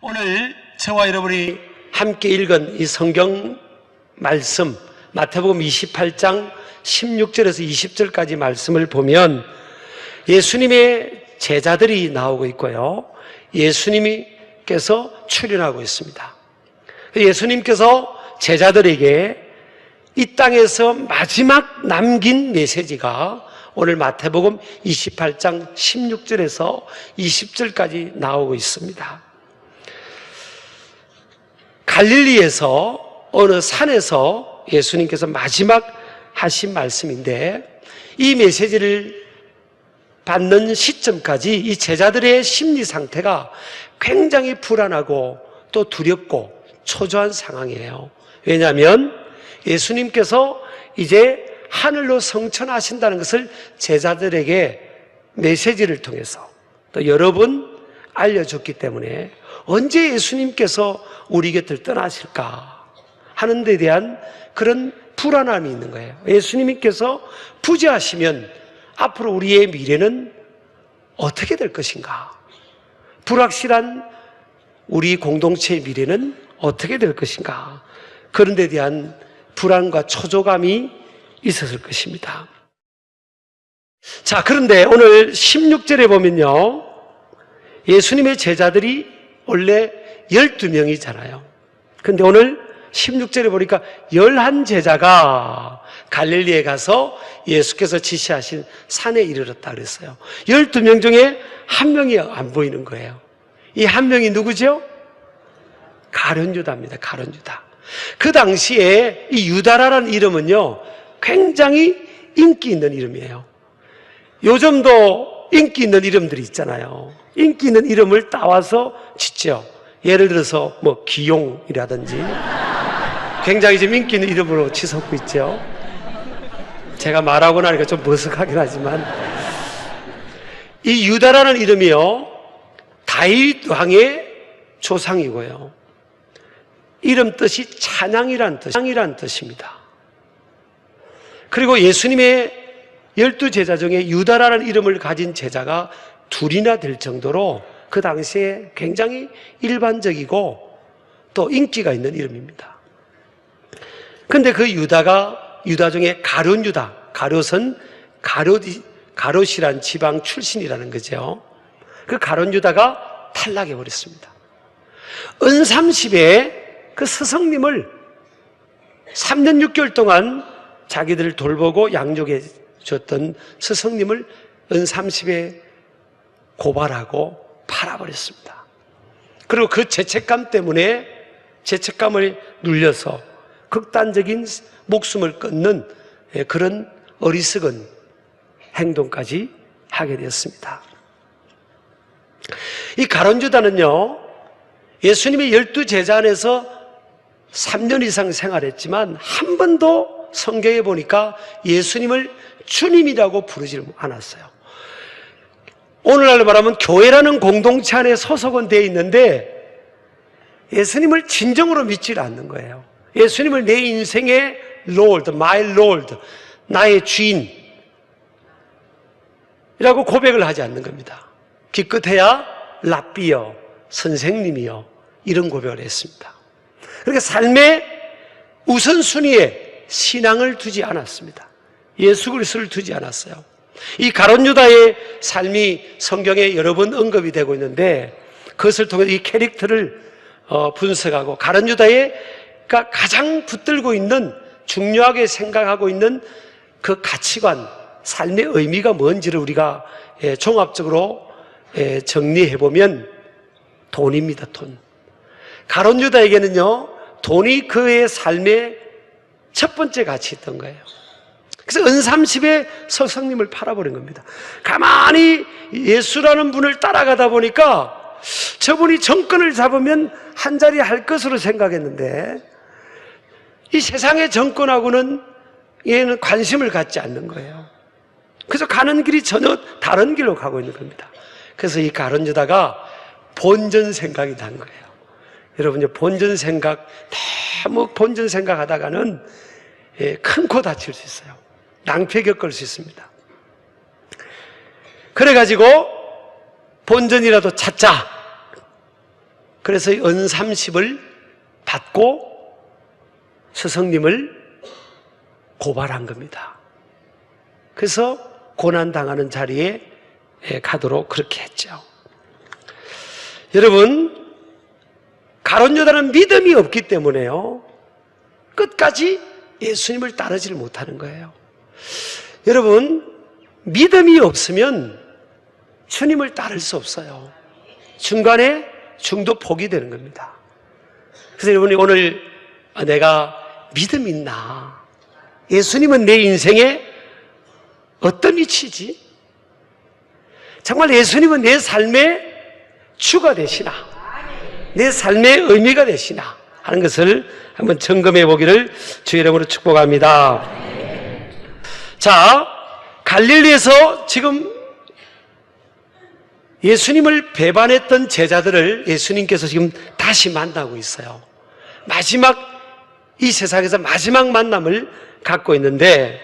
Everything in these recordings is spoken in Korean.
오늘 저와 여러분이 함께 읽은 이 성경 말씀 마태복음 28장 16절에서 20절까지 말씀을 보면 예수님의 제자들이 나오고 있고요, 예수님께서 출연하고 있습니다. 예수님께서 제자들에게 이 땅에서 마지막 남긴 메시지가 오늘 마태복음 28장 16절에서 20절까지 나오고 있습니다. 갈릴리에서 어느 산에서 예수님께서 마지막 하신 말씀인데, 이 메시지를 받는 시점까지 이 제자들의 심리 상태가 굉장히 불안하고 또 두렵고 초조한 상황이에요. 왜냐하면 예수님께서 이제 하늘로 성천하신다는 것을 제자들에게 메시지를 통해서 또 여러 번 알려줬기 때문에 언제 예수님께서 우리 곁을 떠나실까 하는 데 대한 그런 불안함이 있는 거예요. 예수님께서 부재하시면 앞으로 우리의 미래는 어떻게 될 것인가? 불확실한 우리 공동체의 미래는 어떻게 될 것인가? 그런 데 대한 불안과 초조감이 있었을 것입니다. 자, 그런데 오늘 16절에 보면요, 예수님의 제자들이 원래 12명이잖아요. 근데 오늘 16절에 보니까 11제자가 갈릴리에 가서 예수께서 지시하신 산에 이르렀다 그랬어요. 12명 중에 한 명이 안 보이는 거예요. 이 한 명이 누구죠? 가룟유다입니다. 가룟유다. 그 당시에 이 유다라는 이름은요, 굉장히 인기 있는 이름이에요. 요즘도 인기 있는 이름들이 있잖아요. 인기 있는 이름을 따와서 짓죠. 예를 들어서 뭐 기용이라든지 굉장히 좀 인기 있는 이름으로 치솟고 있죠. 제가 말하고 나니까 좀 머쓱하긴 하지만 이 유다라는 이름이요, 다윗 왕의 조상이고요, 이름 뜻이 찬양이란 뜻입니다. 그리고 예수님의 12제자 중에 유다라는 이름을 가진 제자가 둘이나 될 정도로 그 당시에 굉장히 일반적이고 또 인기가 있는 이름입니다. 근데 그 유다 중에 가룟유다, 가룟은 가롯이란 지방 출신이라는 거죠. 그 가룟유다가 탈락해 버렸습니다. 은30에 그 스승님을 3년 6개월 동안 자기들을 돌보고 양육해 줬던 스승님을 은30에 고발하고 팔아버렸습니다. 그리고 그 죄책감 때문에 죄책감을 눌려서 극단적인 목숨을 끊는 그런 어리석은 행동까지 하게 되었습니다. 이 가룟유다는요, 예수님의 12제자 안에서 3년 이상 생활했지만 한 번도 성경에 보니까 예수님을 주님이라고 부르지 않았어요. 오늘날로 말하면 교회라는 공동체 안에 소속은 되어 있는데 예수님을 진정으로 믿지 않는 거예요. 예수님을 내 인생의 Lord, my Lord, 나의 주인이라고 고백을 하지 않는 겁니다. 기껏해야 랍비여, 선생님이여, 이런 고백을 했습니다. 그러니까 삶의 우선순위에 신앙을 두지 않았습니다. 예수 그리스도를 두지 않았어요. 이 가룟유다의 삶이 성경에 여러 번 언급이 되고 있는데, 그것을 통해 이 캐릭터를 분석하고 가룟유다가 가장 붙들고 있는, 중요하게 생각하고 있는 그 가치관, 삶의 의미가 뭔지를 우리가 종합적으로 정리해보면 돈입니다. 돈. 가룟유다에게는요, 돈이 그의 삶의 첫 번째 가치였던 거예요. 그래서 은30에 스승님을 팔아버린 겁니다. 가만히 예수라는 분을 따라가다 보니까 저분이 정권을 잡으면 한 자리 할 것으로 생각했는데, 이 세상의 정권하고는 얘는 관심을 갖지 않는 거예요. 그래서 가는 길이 전혀 다른 길로 가고 있는 겁니다. 그래서 이 가룟유다가 본전 생각이 난 거예요. 여러분, 본전 생각, 너무 본전 생각하다가는 큰 코 다칠 수 있어요. 낭패 겪을 수 있습니다. 그래가지고 본전이라도 찾자. 그래서 은 30을 받고 스승님을 고발한 겁니다. 그래서 고난당하는 자리에 가도록 그렇게 했죠. 여러분, 가룟 유다는 믿음이 없기 때문에요, 끝까지 예수님을 따르지를 못하는 거예요. 여러분, 믿음이 없으면 주님을 따를 수 없어요. 중간에 중도 포기되는 겁니다. 그래서 여러분이 오늘 내가 믿음 있나? 예수님은 내 인생에 어떤 위치지? 정말 예수님은 내 삶의 주가 되시나? 내 삶의 의미가 되시나? 하는 것을 한번 점검해 보기를 주의 이름으로 축복합니다. 자, 갈릴리에서 지금 예수님을 배반했던 제자들을 예수님께서 지금 다시 만나고 있어요. 이 세상에서 마지막 만남을 갖고 있는데,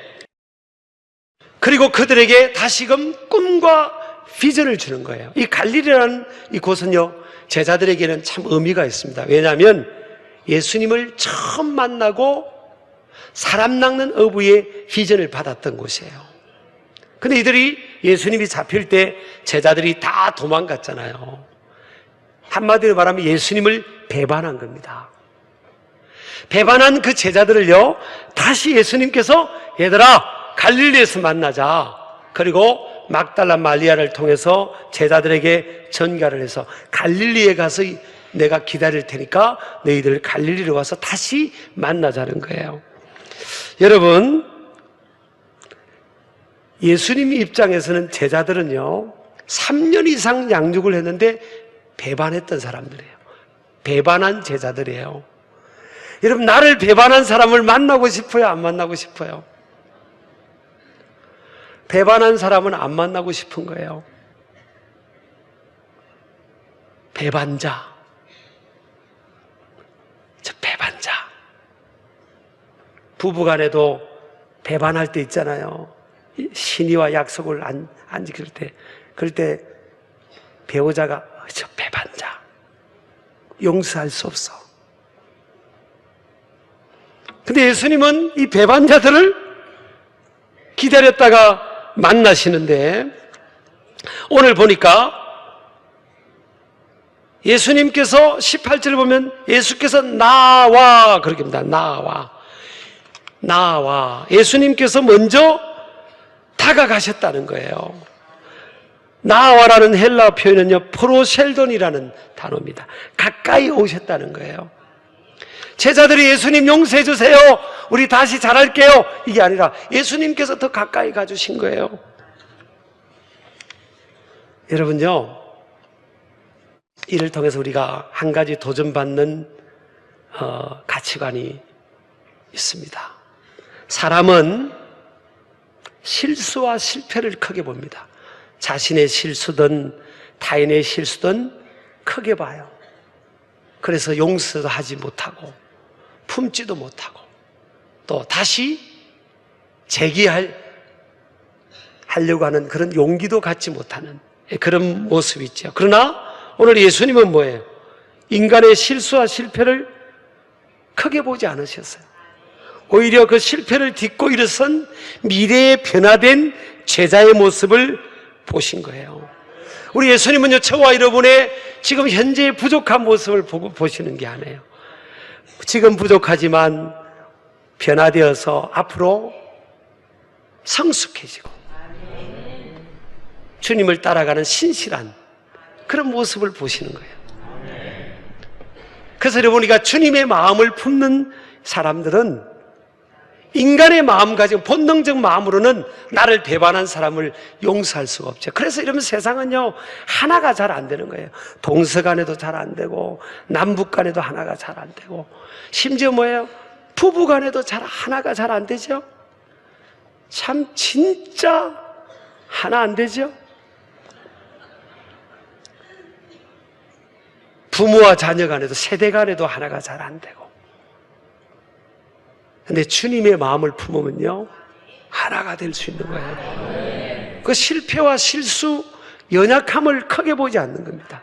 그리고 그들에게 다시금 꿈과 비전을 주는 거예요. 이 갈릴리라는 이곳은요, 제자들에게는 참 의미가 있습니다. 왜냐하면 예수님을 처음 만나고 사람 낚는 어부의 비전을 받았던 곳이에요. 근데 이들이 예수님이 잡힐 때 제자들이 다 도망갔잖아요. 한마디로 말하면 예수님을 배반한 겁니다. 배반한 그 제자들을요, 다시 예수님께서 얘들아 갈릴리에서 만나자. 그리고 막달라 마리아를 통해서 제자들에게 전가를 해서 갈릴리에 가서 내가 기다릴 테니까 너희들 갈릴리로 와서 다시 만나자는 거예요. 여러분, 예수님 입장에서는 제자들은요 3년 이상 양육을 했는데 배반했던 사람들이에요. 배반한 제자들이에요. 여러분, 나를 배반한 사람을 만나고 싶어요? 안 만나고 싶어요? 배반한 사람은 안 만나고 싶은 거예요. 배반자. 저 배반자. 부부간에도 배반할 때 있잖아요. 신의와 약속을 안 지킬 때. 그럴 때 배우자가 저 배반자. 용서할 수 없어. 근데 예수님은 이 배반자들을 기다렸다가 만나시는데, 오늘 보니까 예수님께서 18절을 보면 예수께서 나와 그렇게 합니다. 나와 예수님께서 먼저 다가가셨다는 거예요. 나와라는 헬라 표현은요 프로셀돈이라는 단어입니다. 가까이 오셨다는 거예요. 제자들이 예수님 용서해 주세요, 우리 다시 잘할게요, 이게 아니라 예수님께서 더 가까이 가주신 거예요. 여러분요, 이를 통해서 우리가 한 가지 도전받는 가치관이 있습니다. 사람은 실수와 실패를 크게 봅니다. 자신의 실수든 타인의 실수든 크게 봐요. 그래서 용서도 하지 못하고 품지도 못하고 또 다시 재기하려고 하는 그런 용기도 갖지 못하는 그런 모습이 있죠. 그러나 오늘 예수님은 뭐예요? 인간의 실수와 실패를 크게 보지 않으셨어요. 오히려 그 실패를 딛고 일어선 미래에 변화된 제자의 모습을 보신 거예요. 우리 예수님은요, 저와 여러분의 지금 현재의 부족한 모습을 보시는 게 아니에요. 지금 부족하지만 변화되어서 앞으로 성숙해지고 주님을 따라가는 신실한 그런 모습을 보시는 거예요. 그래서 여러분이가 주님의 마음을 품는 사람들은 인간의 마음가짐, 본능적 마음으로는 나를 배반한 사람을 용서할 수가 없죠. 그래서 이러면 세상은요 하나가 잘 안 되는 거예요. 동서간에도 잘 안 되고 남북간에도 하나가 잘 안 되고, 심지어 뭐예요? 부부간에도 하나가 잘 안 되죠. 참 진짜 하나 안 되죠. 부모와 자녀 간에도 세대 간에도 하나가 잘 안 되고. 근데 주님의 마음을 품으면요 하나가 될 수 있는 거예요. 그 실패와 실수, 연약함을 크게 보지 않는 겁니다.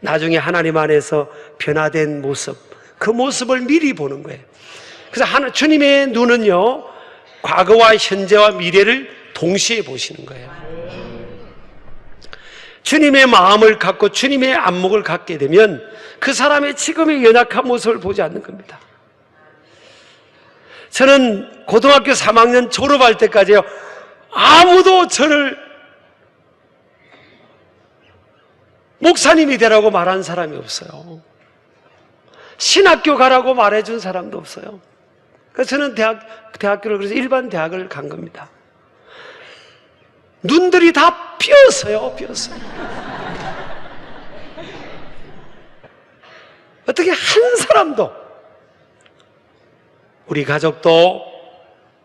나중에 하나님 안에서 변화된 모습, 그 모습을 미리 보는 거예요. 그래서 주님의 눈은요, 과거와 현재와 미래를 동시에 보시는 거예요. 주님의 마음을 갖고 주님의 안목을 갖게 되면 그 사람의 지금의 연약한 모습을 보지 않는 겁니다. 저는 고등학교 3학년 졸업할 때까지요, 아무도 저를 목사님이 되라고 말한 사람이 없어요. 신학교 가라고 말해준 사람도 없어요. 그래서 저는 대학교를, 그래서 일반 대학을 간 겁니다. 눈들이 다 삐었어요, 삐었어요. 어떻게 한 사람도, 우리 가족도,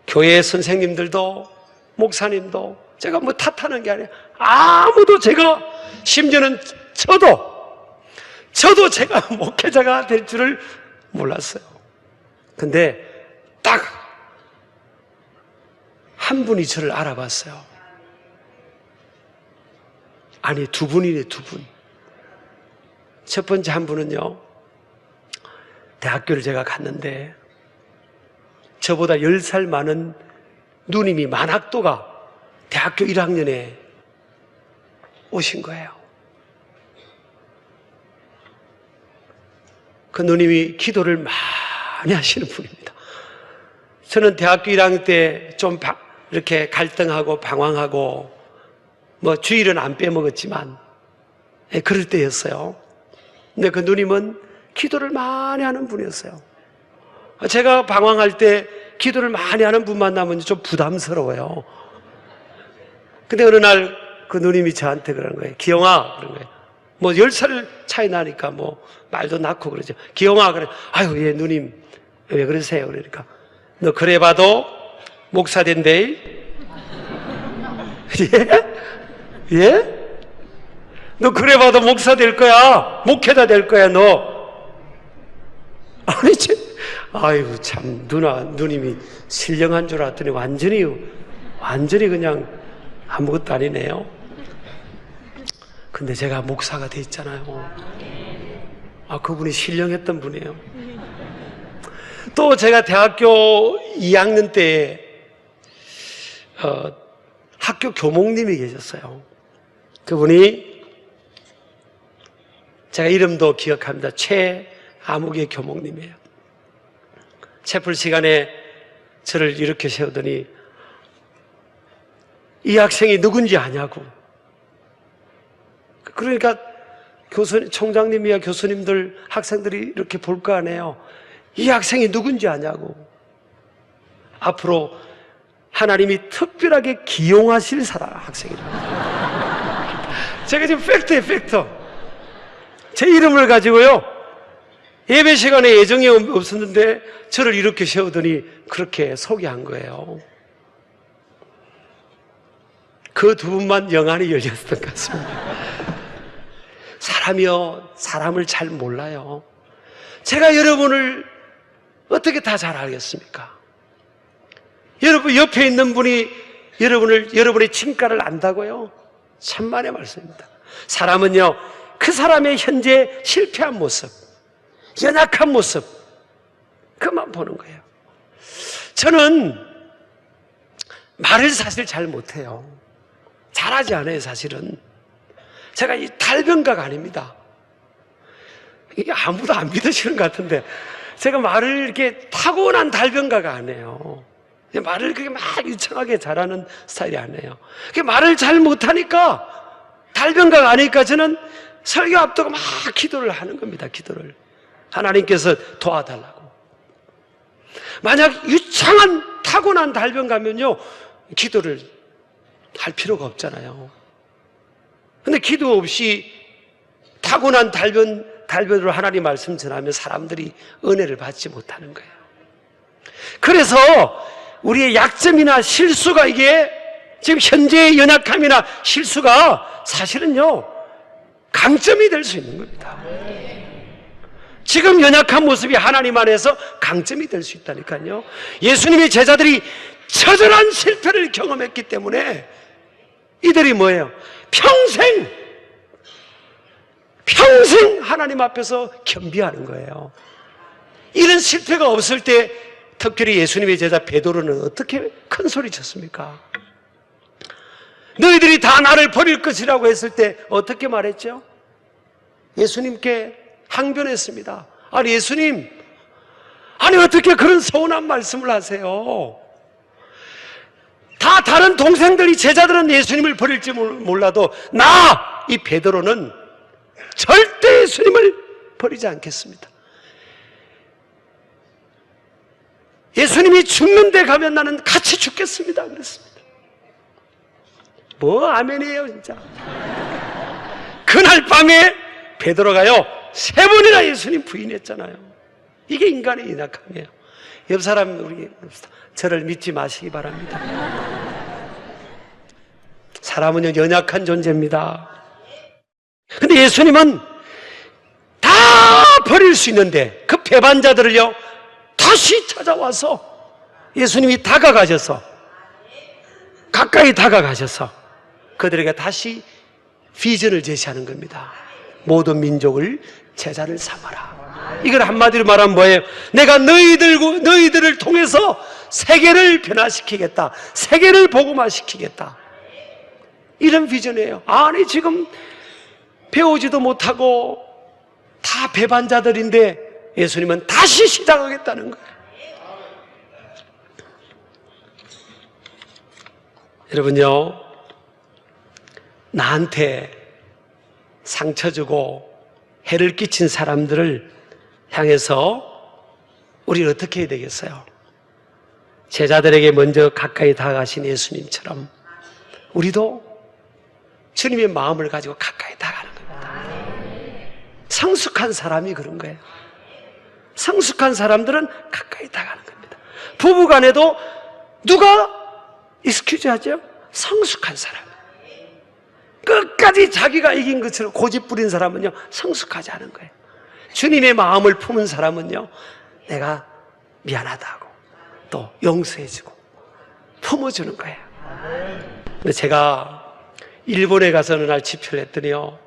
교회 선생님들도, 목사님도, 제가 뭐 탓하는 게 아니에요. 아무도 제가, 심지어는 저도 제가 목회자가 될 줄을 몰랐어요. 근데 딱 한 분이 저를 알아봤어요. 아니, 두 분이네, 두 분. 첫 번째 한 분은요, 대학교를 제가 갔는데 저보다 10살 많은 누님이 만학도가 대학교 1학년에 오신 거예요. 그 누님이 기도를 많이 하시는 분입니다. 저는 대학교 1학년 때 좀 이렇게 갈등하고 방황하고 뭐 주일은 안 빼먹었지만 그럴 때였어요. 근데 그 누님은 기도를 많이 하는 분이었어요. 제가 방황할 때 기도를 많이 하는 분 만나면 좀 부담스러워요. 근데 어느 날 그 누님이 저한테 그러는 거예요. 기영아, 그런 거예요. 뭐 10살 차이 나니까 뭐 말도 낳고 그러죠. 기영아, 그래. 아유, 예, 누님. 왜 그러세요? 그러니까. 너 그래 봐도 목사 된대. 예? 예? 너 그래 봐도 목사 될 거야. 목회자 될 거야, 너. 아니, 아이고, 참, 누님이 신령한 줄 알았더니 완전히 그냥 아무것도 아니네요. 근데 제가 목사가 돼 있잖아요. 그분이 신령했던 분이에요. 또 제가 대학교 2학년 때 학교 교목님이 계셨어요. 그분이 제가 이름도 기억합니다. 최아무개 교목님이에요. 채플 시간에 저를 이렇게 세우더니 이 학생이 누군지 아냐고. 그러니까 총장님이야 교수님들, 학생들이 이렇게 볼 거 아니에요. 이 학생이 누군지 아냐고. 앞으로 하나님이 특별하게 기용하실 학생이라고. 제가 지금 팩트예요, 팩트. 제 이름을 가지고요, 예배 시간에 예정이 없었는데 저를 이렇게 세우더니 그렇게 소개한 거예요. 그 두 분만 영안이 열렸던 것 같습니다. 사람이요, 사람을 잘 몰라요. 제가 여러분을 어떻게 다 잘 알겠습니까? 여러분 옆에 있는 분이 여러분의 진가를 안다고요? 천만의 말씀입니다. 사람은요, 그 사람의 현재 실패한 모습, 연약한 모습, 그만 보는 거예요. 저는 말을 사실 잘 못해요. 잘하지 않아요, 사실은. 제가 이 달변가가 아닙니다. 이게 아무도 안 믿으시는 것 같은데, 제가 말을 이렇게 타고난 달변가가 아니에요. 말을 그렇게 막 유창하게 잘하는 스타일이 아니에요. 말을 잘 못하니까, 달변가가 아니니까 저는 설교 앞두고 막 기도를 하는 겁니다, 기도를. 하나님께서 도와달라고. 만약 유창한 타고난 달변가면요, 기도를 할 필요가 없잖아요. 근데 기도 없이 타고난 달변으로 하나님 말씀 전하면 사람들이 은혜를 받지 못하는 거예요. 그래서 우리의 약점이나 실수가, 이게 지금 현재의 연약함이나 실수가 사실은요, 강점이 될 수 있는 겁니다. 지금 연약한 모습이 하나님 안에서 강점이 될 수 있다니까요. 예수님의 제자들이 처절한 실패를 경험했기 때문에 이들이 뭐예요? 평생 평생 하나님 앞에서 겸비하는 거예요. 이런 실패가 없을 때 특별히 예수님의 제자 베드로는 어떻게 큰 소리 쳤습니까? 너희들이 다 나를 버릴 것이라고 했을 때 어떻게 말했죠? 예수님께 항변했습니다. 아니 예수님, 아니 어떻게 그런 서운한 말씀을 하세요? 다 다른 동생들이 제자들은 예수님을 버릴지 몰라도 나, 이 베드로는 절대 예수님을 버리지 않겠습니다. 예수님이 죽는 데 가면 나는 같이 죽겠습니다 그랬습니다. 뭐 아멘이에요 진짜. 그날 밤에 베드로가요 3번이나 예수님 부인했잖아요. 이게 인간의 인악함이에요. 옆 사람 우리 저를 믿지 마시기 바랍니다. 사람은요 연약한 존재입니다. 근데 예수님은 다 버릴 수 있는데 그 배반자들을요 다시 찾아와서 예수님이 다가가셔서 가까이 다가가셔서 그들에게 다시 비전을 제시하는 겁니다. 모든 민족을 제자를 삼아라. 이걸 한마디로 말하면 뭐예요? 내가 너희들을 통해서 세계를 변화시키겠다. 세계를 복음화시키겠다. 이런 비전이에요. 아니 지금 배우지도 못하고 다 배반자들인데 예수님은 다시 시작하겠다는 거예요. 여러분요, 나한테 상처 주고 해를 끼친 사람들을 향해서 우리는 어떻게 해야 되겠어요? 제자들에게 먼저 가까이 다가가신 예수님처럼 우리도 주님의 마음을 가지고 가까이 다가가는 겁니다. 성숙한 사람이 그런 거예요. 성숙한 사람들은 가까이 다가가는 겁니다. 부부간에도 누가 익스큐즈 하죠? 성숙한 사람. 끝까지 자기가 이긴 것처럼 고집 부린 사람은요 성숙하지 않은 거예요. 주님의 마음을 품은 사람은요 내가 미안하다고 또 용서해주고 품어주는 거예요. 근데 제가 일본에 가서 어느 날 집회를 했더니요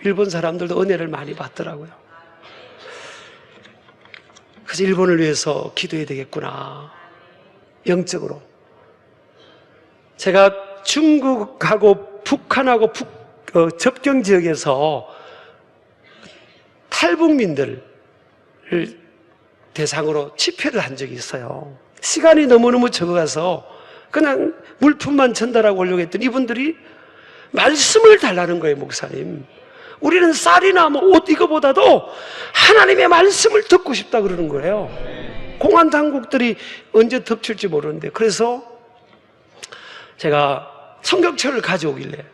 일본 사람들도 은혜를 많이 받더라고요. 그래서 일본을 위해서 기도해야 되겠구나. 영적으로 제가 중국하고 북한하고 접경 지역에서 탈북민들을 대상으로 집회를 한 적이 있어요. 시간이 너무너무 적어가서 그냥 물품만 전달하고 오려고 했더니 이분들이 말씀을 달라는 거예요. 목사님, 우리는 쌀이나 뭐 옷 이거보다도 하나님의 말씀을 듣고 싶다 그러는 거예요. 공안 당국들이 언제 덮칠지 모르는데, 그래서 제가 성경책을 가져오길래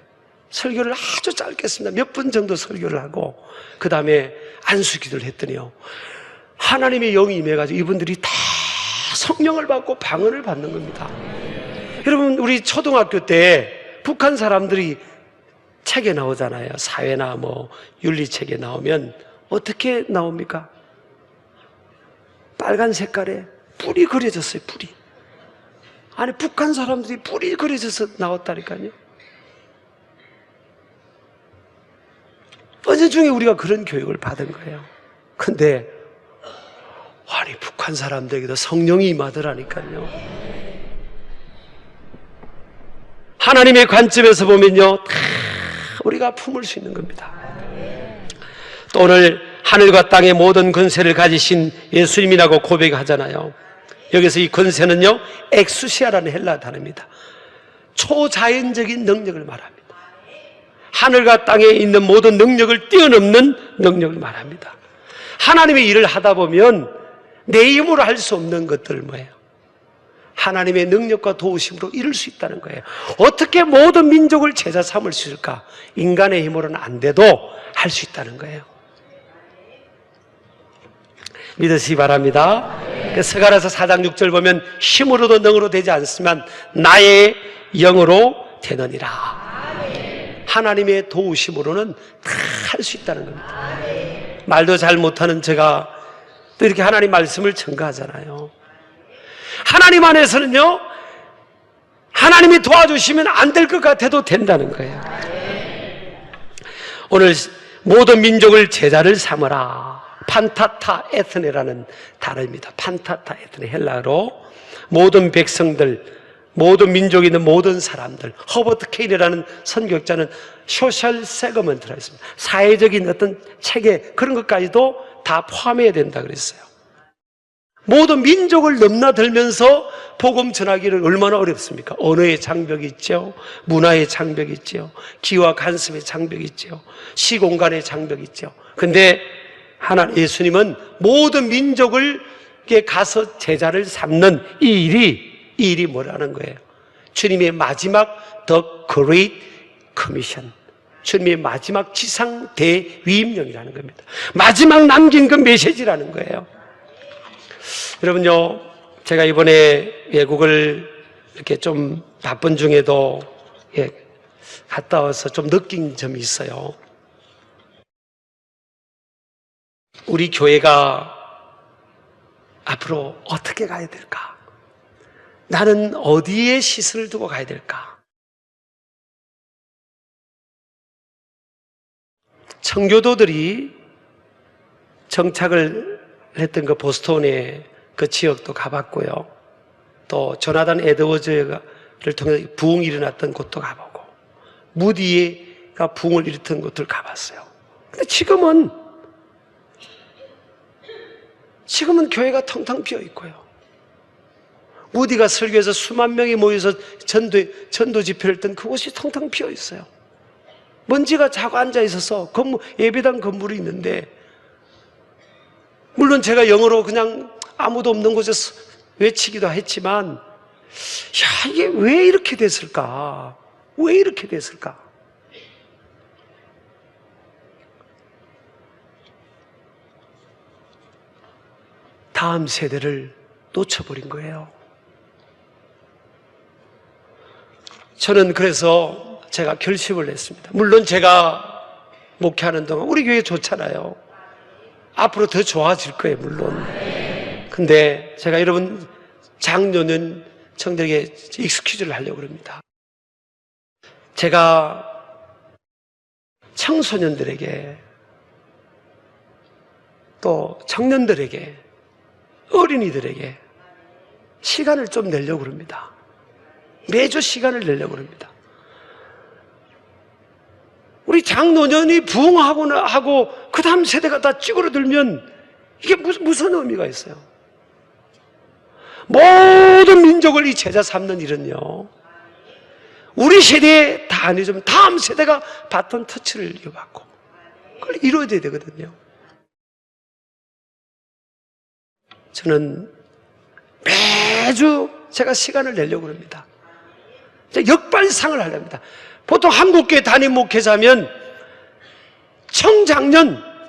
설교를 아주 짧게 했습니다. 몇 분 정도 설교를 하고 그 다음에 안수기도를 했더니요 하나님의 영이 임해가지고 이분들이 다 성령을 받고 방언을 받는 겁니다. 여러분, 우리 초등학교 때 북한 사람들이 책에 나오잖아요. 사회나 뭐 윤리책에 나오면 어떻게 나옵니까? 빨간 색깔에 뿔이 그려졌어요. 뿔이. 아니 북한 사람들이 뿔이 그려져서 나왔다니까요. 언제중에 우리가 그런 교육을 받은 거예요. 근데 아니 북한 사람들에게도 성령이 임하더라니까요. 하나님의 관점에서 보면요 다 우리가 품을 수 있는 겁니다. 또 오늘 하늘과 땅의 모든 권세를 가지신 예수님이라고 고백하잖아요. 여기서 이 권세는요 엑수시아라는 헬라 단어입니다. 초자연적인 능력을 말합니다. 하늘과 땅에 있는 모든 능력을 뛰어넘는 능력을 말합니다. 하나님의 일을 하다 보면 내 힘으로 할 수 없는 것들 뭐예요? 하나님의 능력과 도우심으로 이룰 수 있다는 거예요. 어떻게 모든 민족을 제자 삼을 수 있을까? 인간의 힘으로는 안 돼도 할 수 있다는 거예요. 믿으시기 바랍니다. 스가랴서 4장 6절 보면 힘으로도 능으로 되지 않지만 나의 영으로 되느니라. 하나님의 도우심으로는 다 할 수 있다는 겁니다. 말도 잘 못하는 제가 또 이렇게 하나님 말씀을 증거하잖아요. 하나님 안에서는요 하나님이 도와주시면 안 될 것 같아도 된다는 거예요. 오늘 모든 민족을 제자를 삼으라. 판타타 에트네라는 단어입니다. 판타타 에트네, 헬라어로 모든 백성들, 모든 민족에 있는 모든 사람들. 허버트 케인이라는 선교학자는 소셜 세그먼트라 했습니다. 사회적인 어떤 체계, 그런 것까지도 다 포함해야 된다 그랬어요. 모든 민족을 넘나들면서 복음 전하기는 얼마나 어렵습니까? 언어의 장벽이 있죠. 문화의 장벽이 있죠. 기와 간섭의 장벽이 있죠. 시공간의 장벽이 있죠. 근데 예수님은 모든 민족을 가서 제자를 삼는 이 일이 뭐라는 거예요? 주님의 마지막 The Great Commission, 주님의 마지막 지상 대위임령이라는 겁니다. 마지막 남긴 그 메시지라는 거예요. 여러분요, 제가 이번에 외국을 이렇게 좀 바쁜 중에도 갔다 와서 좀 느낀 점이 있어요. 우리 교회가 앞으로 어떻게 가야 될까? 나는 어디에 시선을 두고 가야 될까? 청교도들이 정착을 했던 그 보스턴의 그 지역도 가봤고요. 또 조나단 에드워즈를 통해서 부흥이 일어났던 곳도 가보고, 무디가 부흥을 일으킨 곳들 가봤어요. 근데 지금은 교회가 텅텅 비어 있고요. 무디가 설교해서 수만 명이 모여서 전도 집회를 했던 그곳이 텅텅 비어 있어요. 먼지가 자고 앉아 있어서 예배당 건물이 있는데, 물론 제가 영어로 그냥 아무도 없는 곳에서 외치기도 했지만, 이게 왜 이렇게 됐을까? 왜 이렇게 됐을까? 다음 세대를 놓쳐버린 거예요. 저는 그래서 제가 결심을 했습니다. 물론 제가 목회하는 동안 우리 교회 좋잖아요. 앞으로 더 좋아질 거예요, 물론. 근데 제가 여러분 장로는 청들에게 익스큐즈를 하려고 합니다. 제가 청소년들에게, 또 청년들에게, 어린이들에게 시간을 좀 내려고 합니다. 매주 시간을 내려고 합니다. 우리 장노년이 부흥하고 그 다음 세대가 다 찌그러들면 이게 무슨 의미가 있어요? 모든 민족을 이 제자 삼는 일은요, 우리 세대에 다 아니지만 다음 세대가 바톤 터치를 이어받고 그걸 이루어야 되거든요. 저는 매주 제가 시간을 내려고 합니다. 역발상을 하려 합니다. 보통 한국교회 담임 목회자면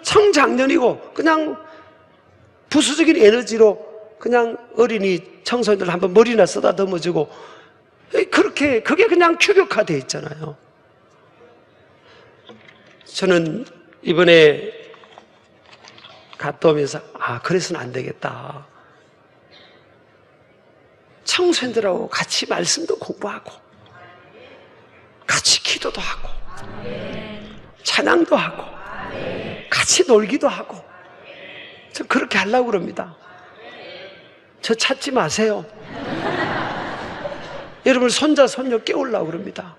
청장년이고 그냥 부수적인 에너지로 그냥 어린이 청소년들 한번 머리나 쓰다듬어주고, 그게 그냥 규격화되어 있잖아요. 저는 이번에 갔다 오면서 그래서는 안 되겠다. 청소년들하고 같이 말씀도 공부하고, 같이 기도도 하고, 찬양도 하고, 같이 놀기도 하고, 저 그렇게 하려고 그럽니다. 저 찾지 마세요. 여러분 손자, 손녀 깨우려고 그럽니다.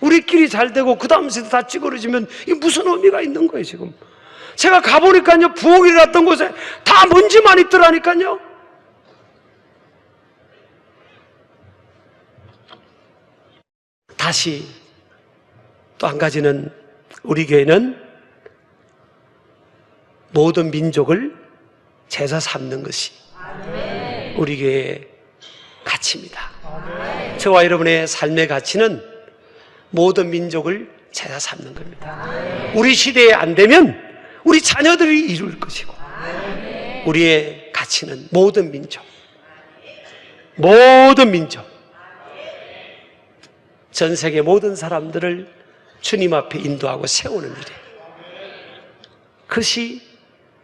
우리끼리 잘 되고 그 다음 세대 다 찌그러지면 이게 무슨 의미가 있는 거예요, 지금. 제가 가보니까요, 부흥이 일어났던 곳에 다 먼지만 있더라니까요. 다시 또 한 가지는, 우리 교회는 모든 민족을 제자 삼는 것이 우리 교회의 가치입니다. 저와 여러분의 삶의 가치는 모든 민족을 제자 삼는 겁니다. 우리 시대에 안 되면 우리 자녀들이 이룰 것이고, 우리의 가치는 모든 민족, 전 세계 모든 사람들을 주님 앞에 인도하고 세우는 일이에요. 그것이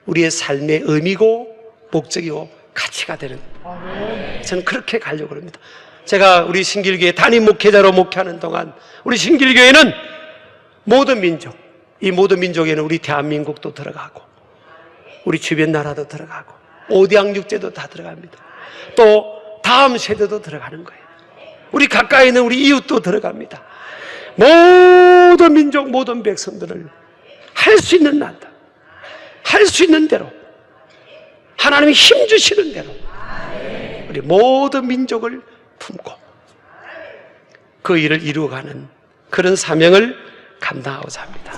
우리의 삶의 의미고 목적이고 가치가 되는, 저는 그렇게 가려고 합니다. 제가 우리 신길교회 담임 목회자로 목회하는 동안 우리 신길교회는 모든 민족, 이 모든 민족에는 우리 대한민국도 들어가고 우리 주변 나라도 들어가고 오대양육제도 다 들어갑니다. 또 다음 세대도 들어가는 거예요. 우리 가까이 있는 우리 이웃도 들어갑니다. 모든 민족, 모든 백성들을 할 수 있는 난다. 할 수 있는 대로 하나님이 힘 주시는 대로 우리 모든 민족을 품고 그 일을 이루어가는 그런 사명을 감당하고자 합니다.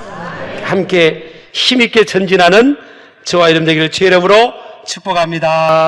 함께 힘있게 전진하는 저와 여러분 되기를 주의 이름으로 축복합니다.